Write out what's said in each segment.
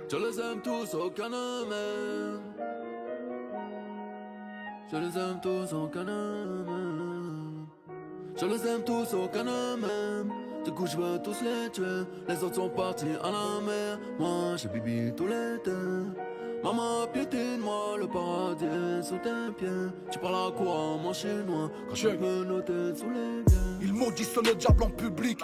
Je les aime tous, aucun ne m'aime. Je les aime tous, aucun ne m'aime. Je les aime tous, aucun ne m'aime. Du coup je veux tous les tuer. Les autres sont partis à la mer. Moi j'ai bibi tout l'été. Maman piétine-moi, le paradis est sous tes pieds. Tu parles à quoi, mon chinois, quand je me noter sous les biens. Ils maudissent le diable en public,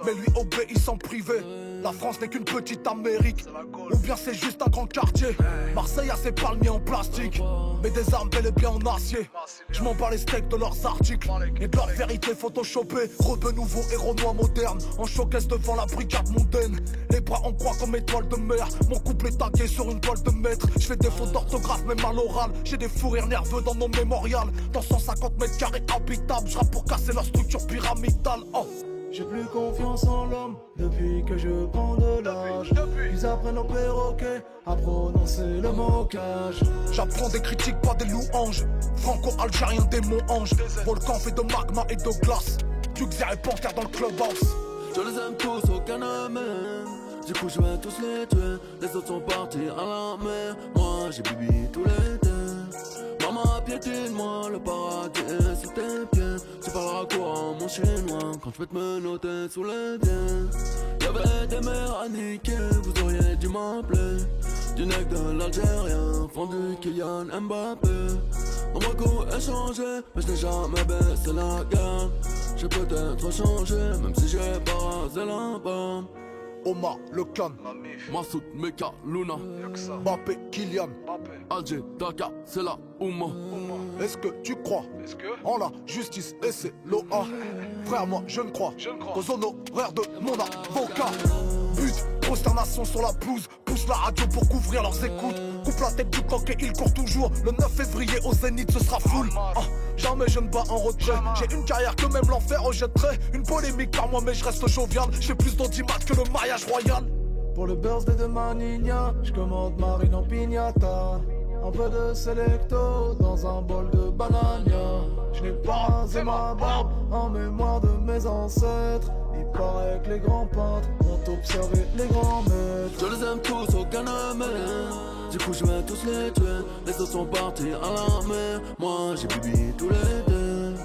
mais lui obéissent en privé. La France n'est qu'une petite Amérique, ou bien c'est juste un grand quartier. Marseille a ses palmiers en plastique, mais des armes bel et bien en acier. Je m'en bats les steaks de leurs articles et de leur vérité photoshopée. Rebeu nouveau, héros noir moderne, en showcase devant la brigade mondaine. Les bras en croix comme étoile de mer, mon couple est tagué sur une toile de maître. Je fais des fautes d'orthographe même à l'oral, j'ai des fous rires nerveux dans nos mémorials. Dans 150 mètres carrés habitables, je rappe pour casser leur structure pyramidale. Oh. J'ai plus confiance en l'homme depuis que je prends de l'âge. Ils apprennent au perroquet à prononcer le mocage. J'apprends des critiques, pas des louanges. Franco-algérien, démon ange. Volcan fait de magma et de glace. Duxer et Panthère dans le clubhouse. Je les aime tous, aucun ne m'aime. Du coup je vais tous les tuer. Les autres sont partis à la mer. Moi j'ai bibi tout l'été. Maman piétine-moi, le paradis est sous tes pieds. Tu parleras quoi mon chinois quand je vais te menotter sous les biens. Y'avait des mères à niquer, vous auriez dû m'appeler. Du nec de l'Algérien, fondu Kylian Mbappé. On m'a beaucoup échangé, mais je n'ai jamais baissé la garde. J'ai peut-être changé, même si j'ai pas rasé la barbe. Omar, le clan, Massoud, Meka, Luna, Mbappé, Kylian, Alger, Dakar, c'est la Ouma. Est-ce que tu crois en la justice et c'est l'OA? Frère, moi je ne crois qu'aux honoraires de mon avocat. But, consternation sur la pelouse, pousse la radio pour couvrir leurs écoutes. Coupe la tête du coq et il court toujours. Le 9 février au Zénith ce sera full. Jamais je ne bats en retrait. J'ai une carrière que même l'enfer rejetterait. Une polémique par moi mais je reste jovial. J'ai plus d'audimat que le mariage royal. Pour le birthday de ma nina, je commande marine en piñata. Un peu de selecto dans un bol de banania. Je n'ai pas rasé ma barbe en mémoire de mes ancêtres. Il paraît que les grands peintres ont observé les grands maîtres. Je les aime tous, aucun ne m'aime. Du coup je vais tous les tuer. Les autres sont partis à la mer. Moi j'ai bibi tous les deux.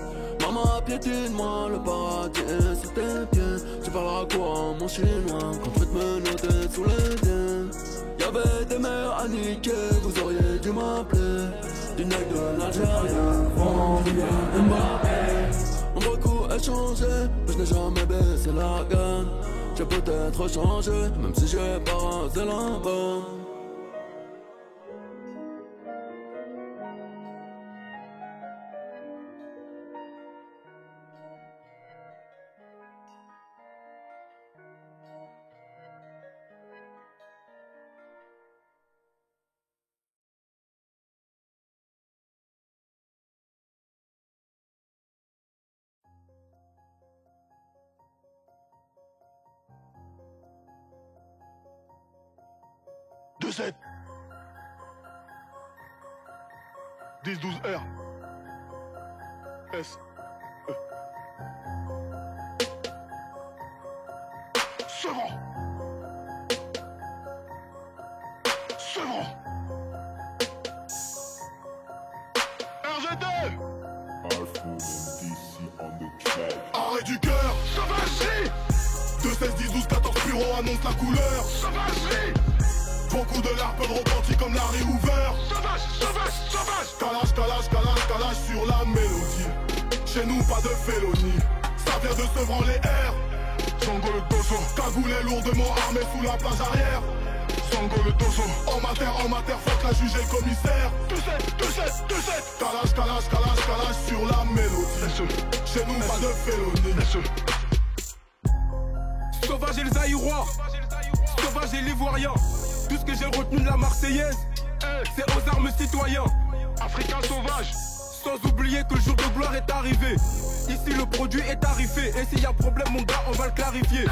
Maman piétine-moi, le paradis est sous tes pieds. Tu parleras quoi mon chinois quand je vais te menotter sous les biens. Y'avait des mères à niquer, vous auriez dû m'appeler. Du nec de l'Algérien, vendu Mbappé. On a beaucoup échangé, mais je n'ai jamais baissé la gamme. J'ai peut-être changé, même si j'ai pas rasé la barbe. De 7 10 12 R S E Sevran Sevran RG2 Arrêt du cœur Sauvagerie 2 16 10 12 14 bureaux annonce la couleur Sauvagerie. Beaucoup de larmes peuvent repentir comme Larry Hoover. Sauvage, sauvage, sauvage. Calage, calage, calage, calage sur la mélodie. Chez nous pas de félonie. Ça vient de Sevran les airs. Sango le toso. Cagoulé lourdement armé sous la plage arrière. Sango le toso. En mater, faut la juger le commissaire. Tu sais. Calage, calage, calage, calage sur la mélodie. Chez nous pas de félonie. Sauvage et les Aïrois. Sauvage et l'Ivoirien. Tout ce que j'ai retenu de la Marseillaise, c'est aux armes citoyens. Africains sauvages. Sans oublier que le jour de gloire est arrivé. Ici le produit est tarifé. Et s'il y a problème mon gars on va le clarifier.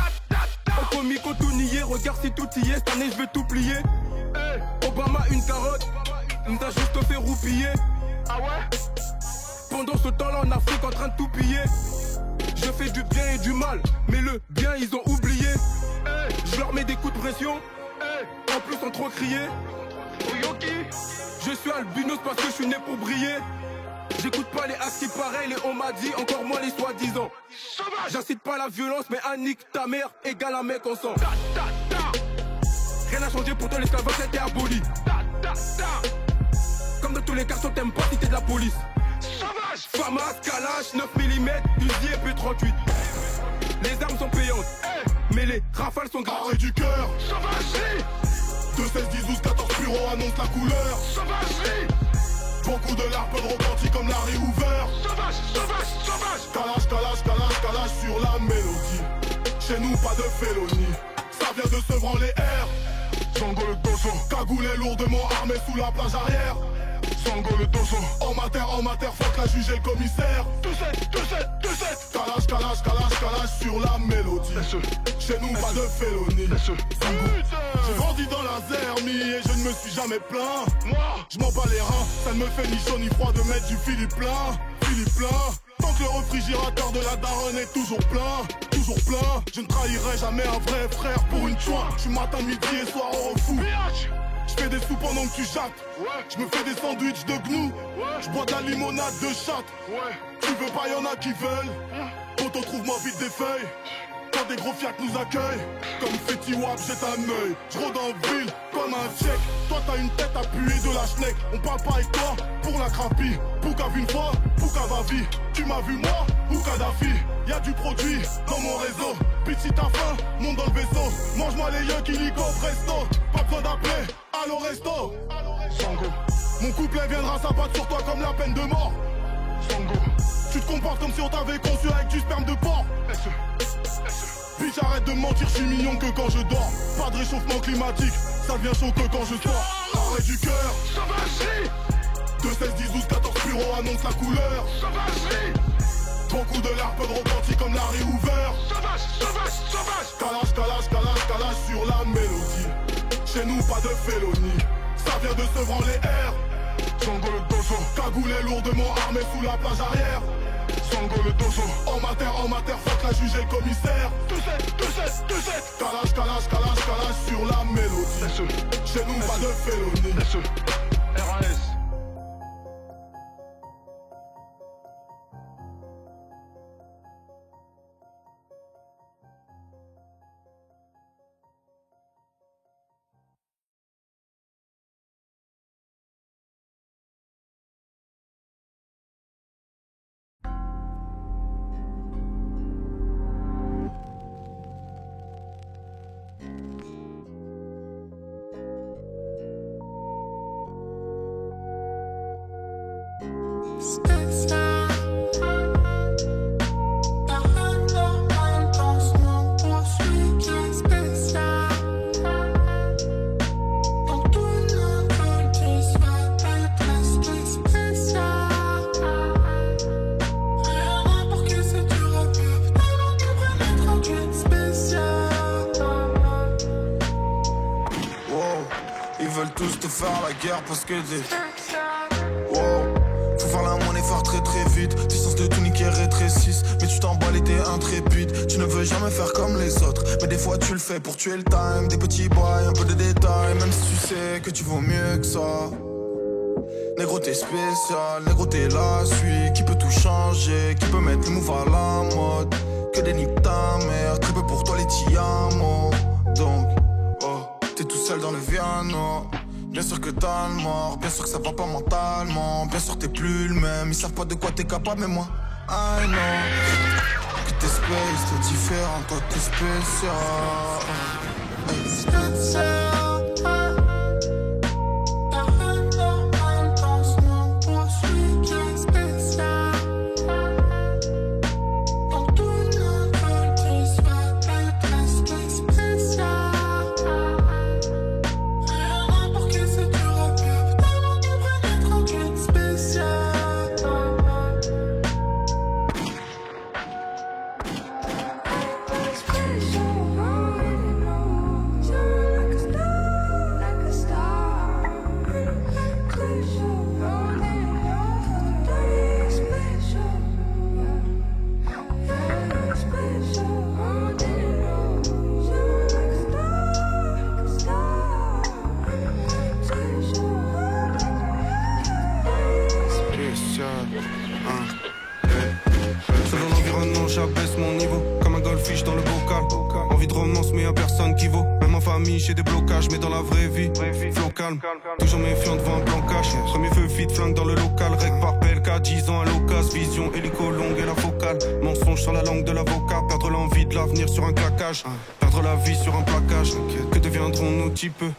On commis qu'on tout nier. Regarde si tout y est. Cette année je vais tout plier. Obama une carotte. Il nous a juste fait roupiller. Ah ouais. Pendant ce temps là en Afrique en train de tout piller. Je fais du bien et du mal. Mais le bien ils ont oublié. Je leur mets des coups de pression. En plus sans trop crier. Je suis albinos parce que je suis né pour briller. J'écoute pas les as qui pareil, les on m'a dit, encore moins les soi-disant. J'incite pas la violence, mais un nique ta mère égale un mec en sang. Rien n'a changé, pourtant l'esclavage était aboli. Comme dans tous les quartiers, t'aimes pas si t'es de la police. Famas, Kalash, 9 mm, Uzi et P38. Les armes sont payantes, mais les rafales sont gratuites. Arrêt du cœur, sauvagerie. 2, 16, 10, 12, 14 bureaux annonce la couleur. Sauvagerie. Beaucoup de larmes, peu de repentis comme Larry Hoover. Sauvage, sauvage, sauvage. Calage sur la mélodie. Chez nous pas de félonie. Ça vient de Sevran les airs. Django le dosso. Cagoulé lourdement armé sous la plage arrière. Django le dosso. En mater, fuck la juge et le commissaire. 2-7. Calage sur la mélodie. Chez nous pas de félonie. J'ai grandi dans la zermie et je ne me suis jamais plaint. Moi, je m'en bats les reins. Ça ne me fait ni chaud ni froid de mettre du Philippe plein. Tant que le réfrigérateur de la daronne est toujours plein. Je ne trahirai jamais un vrai frère pour une choix. Je suis matin, midi et soir au refou. Je fais des sous pendant que tu jattes. Je me fais des sandwichs de gnou. Je bois de la limonade de chatte. Tu veux pas, y'en a qui veulent. Quand on trouve moi vite des feuilles. Quand des gros fiacs nous accueillent. Comme Fetty Wap, jette un œil. Je rôde en ville comme un tchèque. Toi t'as une tête appuyée de la schneck. On parle pas avec toi pour la crapie. Pouka vu une fois, Pouka va vie. Tu m'as vu moi ou Kadhafi. Y'a du produit dans mon réseau. Bitch si t'as faim, monte dans le vaisseau. Mange-moi les yeux qui lico presto. Pas besoin d'appeler, allo resto. Sango. Mon couplet viendra s'abattre sur toi comme la peine de mort. Sango. Tu te comportes comme si on t'avait conçu avec du sperme de porc. Bitch arrête de mentir, je suis mignon que quand je dors. Pas de réchauffement climatique, ça devient chaud que quand je sors. Arrêt du cœur, sauvagerie. 2, 16, 10, 12, 14 bureaux annonce la couleur. Sauvagerie. Beaucoup de larmes, peu de repentis comme Larry Hoover. Calage sur la mélodie. Chez nous pas de félonie. Ça vient de Sevran les airs. Django le dosso. Cagoulé lourdement armé sous la plage arrière. Django le dosso. En mater, fuck la juge et le commissaire. 2-7. Calage sur la mélodie. Chez nous pas de félonie. RAS. Parce que des wow. Faut faire la monnaie, faire très très vite. Puissance de tout niquer rétrécisse. Mais tu t'emballes et t'es intrépide. Tu ne veux jamais faire comme les autres. Mais des fois tu le fais pour tuer le time. Des petits boys, un peu de détails. Même si tu sais que tu vaux mieux que ça. Négro t'es spécial, négro t'es la suite. Qui peut tout changer, qui peut mettre le move à la mode. Que des niques ta mère, très peu pour toi les tiamos. Donc, oh, t'es tout seul dans le Viano. Bien sûr que t'as le mort, bien sûr que ça va pas mentalement. Bien sûr t'es plus le même, ils savent pas de quoi t'es capable, mais moi, I know. Que t'es space, t'es différent, toi t'es spécial. Special, envie de romance mais y'a personne qui vaut. Même en famille j'ai des blocages mais dans la vraie vie flow calme, toujours méfiant devant un plan cash. Premier feu vite, flingue dans le local. Règle par PLK, 10 ans à l'occasion. Vision hélico longue et la focale. Mensonge sur la langue de l'avocat. Perdre l'envie de l'avenir sur un claquage. Perdre la vie sur un plaquage. Que deviendrons-nous petit peu?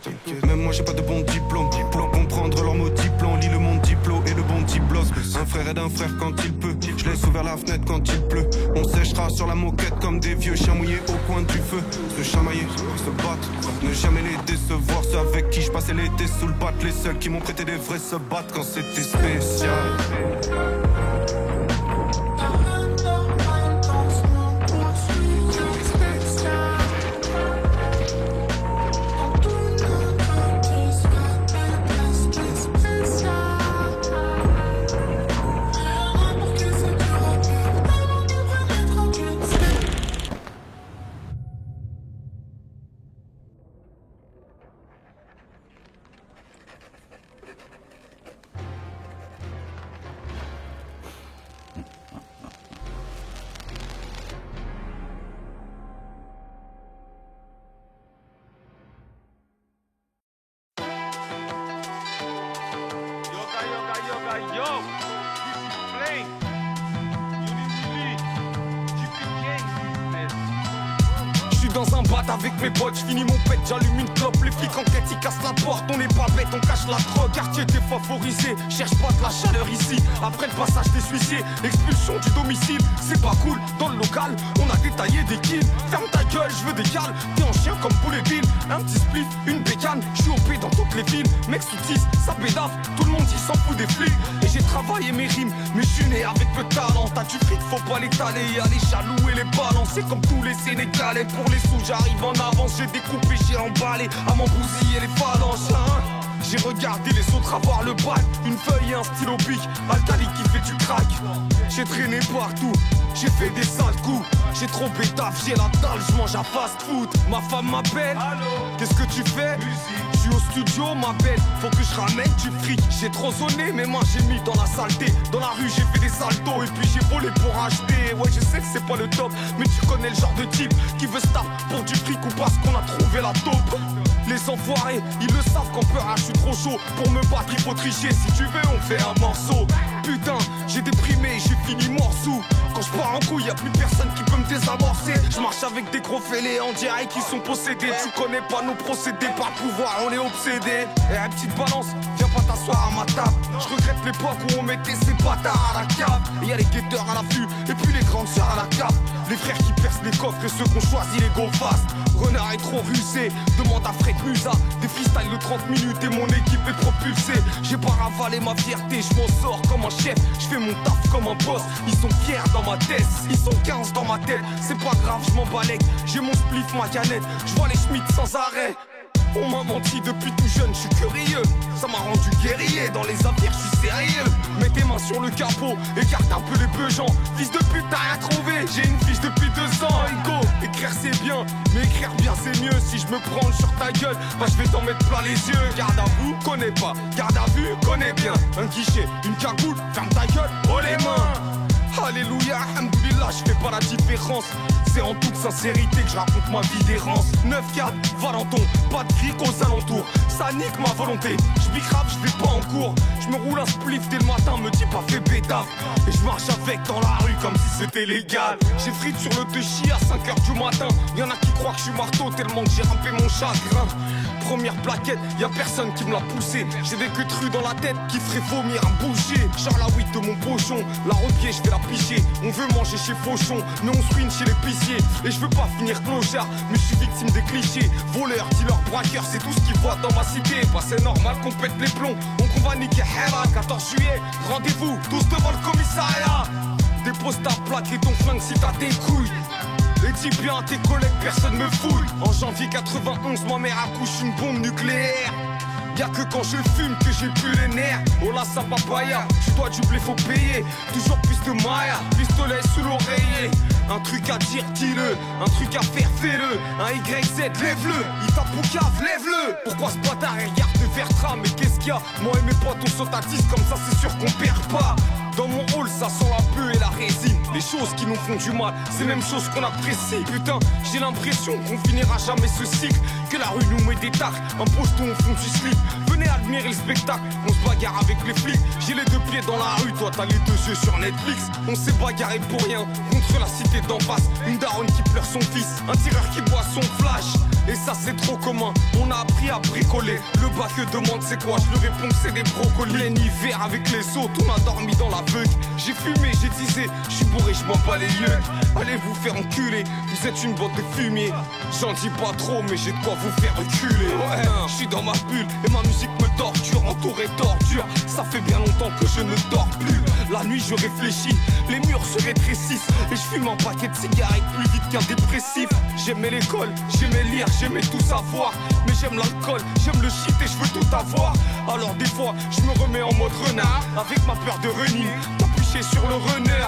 Même moi j'ai pas de bon diplôme. Pour comprendre leur mot diplôme, lis le monde diplo et le bon diplos. Un frère aide un frère quand il peut. Je laisse ouvert la fenêtre quand il pleut. On séchera sur la moquette comme des vieux chiens mouillés au coin du feu. Se chamailler, se battre, ne jamais les décevoir. Ceux avec qui je passais l'été sous le bat. Les seuls qui m'ont prêté des vrais se battent quand c'était spécial. Dans un bat avec mes potes, j'finis mon pet, j'allume une clope. Les flics enquêtent, ils cassent la porte, on n'est pas bête, on cache la drogue. Quartier défavorisé, cherche pas de la chaleur ici. Après le passage des huissiers, expulsion du domicile. C'est pas cool, dans le local, on a détaillé des kills. Ferme ta gueule, je veux des cales, t'es en chien comme poulet bill. Un petit spliff, une bécane, j'suis OP dans toutes les villes. Mec sous 10, ça pédave, tout le monde il s'en fout des flics. Et j'ai travaillé mes rimes, mais j'suis né avec le talent. T'as du fric, faut pas l'étaler, y'a les jaloux et les balancer comme tous les Sénégalais. Pour les sous, j'arrive en avance, j'ai découpé, j'ai emballé à m'en bousiller les phalanges, hein. J'ai regardé les autres avoir le bac, une feuille et un stylo bic, Alcali qui fait du crack. J'ai traîné partout, j'ai fait des sales coups, j'ai trop pétaf, j'ai la dalle, j'mange à fast food. Ma femme m'appelle, qu'est-ce que tu fais? Je suis au studio, ma belle, faut que je ramène du fric. J'ai trop zoné, mes mains j'ai mis dans la saleté. Dans la rue j'ai fait des saltos et puis j'ai volé pour acheter. Ouais je sais que c'est pas le top, mais tu connais le genre de type qui veut se taper pour du fric ou parce qu'on a trouvé la taupe. Les enfoirés, ils le savent qu'en peur, je suis trop chaud. Pour me battre, il faut tricher, si tu veux, on fait un morceau. Putain, j'ai déprimé, j'ai fini morceau. Quand je pars en couille, y'a plus personne qui peut me désamorcer. Je marche avec des gros fêlés en direct qui sont possédés. Tu connais pas nos procédés, par pouvoir, on est obsédés. Et une petite balance, viens pas t'asseoir à ma table. Je regrette l'époque où on mettait ces bâtards à la cave. Et y'a les guetteurs à l'affût, et puis les grandes sœurs à la cave. Les frères qui percent les coffres et ceux qu'on choisit les go fast. Renard est trop rusé, demande à Fred Musa. Des freestyles de 30 minutes et mon équipe est propulsée. J'ai pas ravalé ma fierté, je m'en sors comme un chef. Je fais mon taf comme un boss, ils sont fiers dans ma tête. Ils sont 15 dans ma tête, c'est pas grave, je m'en balèque. J'ai mon spliff, ma canette, je vois les Schmitt sans arrêt. On m'a menti depuis tout jeune, je suis curieux. Ça m'a rendu guerrier, dans les affaires je suis sérieux. Mets tes mains sur le capot, écarte un peu les beugents. Fils de pute, t'as rien trouvé, j'ai une fiche depuis 2 ans. Ego, écrire c'est bien, mais écrire bien c'est mieux. Si je me prends sur ta gueule, bah je vais t'en mettre plein les yeux. Garde à vous, connais pas, garde à vue, connais bien. Un guichet, une cagoule, ferme ta gueule, oh les mains. Alléluia, alhamdoulilah, je fais pas la différence. C'est en toute sincérité que je raconte ma vie d'errance. 9-4, Valenton, pas de cric aux alentours. Ça nique ma volonté, je bicrave, je vais pas en cours. Je me roule un spliff dès le matin, me dis pas fait pétaf. Et je marche avec dans la rue comme si c'était légal. J'ai frite sur le Touchy à 5h du matin. Y'en a qui croient que je suis marteau tellement que j'ai râpé mon chagrin. Première plaquette, y'a personne qui me l'a poussé. J'ai des queues dans la tête qui ferait vomir un bouger. Genre la 8 de mon pochon, la repied je vais la picher. On veut manger chez Fauchon, mais on se ruine chez l'épicier. Et je veux pas finir clochard, mais je suis victime des clichés. Voleur, dealer, braqueur, c'est tout ce qu'ils voient dans ma cité. Bah c'est normal qu'on pète les plombs, donc on va niquer Hera. 14 juillet, rendez-vous, tous devant le commissariat. Dépose ta plaque et ton flingue si t'as des couilles. Et dis bien à tes collègues, personne me fouille. En janvier 91, ma mère accouche une bombe nucléaire. Y'a que quand je fume que j'ai plus les nerfs. Oh là ça papaya, tu dois du blé, faut payer. Toujours plus de Maya, pistolet sous l'oreiller. Un truc à dire, dis-le. Un truc à faire, fais-le. Un YZ, lève-le. Il tape au cave, lève-le. Pourquoi ce bâtard regarde de Vertra? Mais qu'est-ce qu'il y a? Moi et mes potes on saute à 10, comme ça c'est sûr qu'on perd pas. Dans mon hall, ça sent la peur et la résine. Les choses qui nous font du mal, c'est les mêmes choses qu'on apprécie. Putain, j'ai l'impression qu'on finira jamais ce cycle. Que la rue nous met des tacles, impose-toi au fond du slip. Venez admirer le spectacle, on se bagarre avec les flics. J'ai les deux pieds dans la rue, toi t'as les deux yeux sur Netflix. On s'est bagarré pour rien, contre la cité d'en face. Une daronne qui pleure son fils, un tireur qui boit son flash. Et ça c'est trop commun, on a appris à bricoler. Le bac demande c'est quoi, je lui réponds c'est des brocolis. Plein hiver avec les autres, on a dormi dans la buck. J'ai fumé, j'ai tissé, je suis bourré, je m'en bats les yeux. Allez vous faire enculer, vous êtes une bande de fumier. J'en dis pas trop mais j'ai de quoi vous faire reculer. Ouais, je suis dans ma bulle et ma musique me torture, entouré d'ordures. Ça fait bien longtemps que je ne dors plus. La nuit je réfléchis, les murs se rétrécissent. Et je fume un paquet de cigarettes plus vite qu'un dépressif. J'aimais l'école, j'aimais lire, j'aimais tout savoir. Mais j'aime l'alcool, j'aime le shit et je veux tout avoir. Alors des fois je me remets en mode renard, avec ma peur de running. Sur le runner,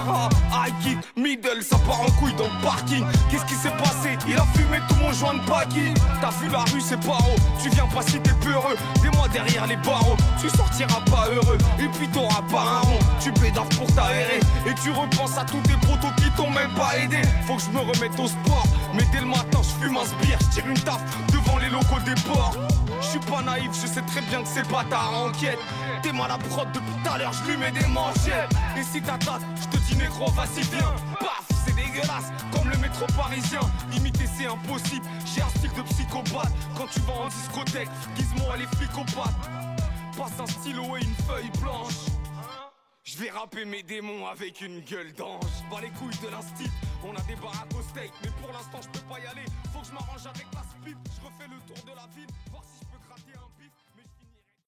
high kick, middle, ça part en couille dans le parking. Qu'est-ce qui s'est passé? Il a fumé tout mon joint de paki. T'as vu la rue, c'est pas haut. Tu viens pas si t'es peureux. Des mois derrière les barreaux, tu sortiras pas heureux. Et puis t'auras pas un rond. Tu pédaves pour t'aérer. Et tu repenses à tous tes potos qui t'ont même pas aidé. Faut que je me remette au sport. Mais dès le matin, je fume un sbire, je tire une taf devant les locaux des ports. Je suis pas naïf, je sais très bien que c'est pas ta enquête. T'es mal à prod depuis tout à l'heure, je lui mets des manchettes. Et si t'attaques, je te dis négro, vas-y viens. Paf, c'est dégueulasse, comme le métro parisien. Imiter c'est impossible, j'ai un style de psychopathe. Quand tu vas en discothèque, Gizmo elle est flicopathe. Passe un stylo et une feuille blanche. Je vais rapper mes démons avec une gueule d'ange. Bas les couilles de l'instit, on a des baraques au steak. Mais pour l'instant je peux pas y aller, faut que je m'arrange avec la speed. Je refais le tour de la ville.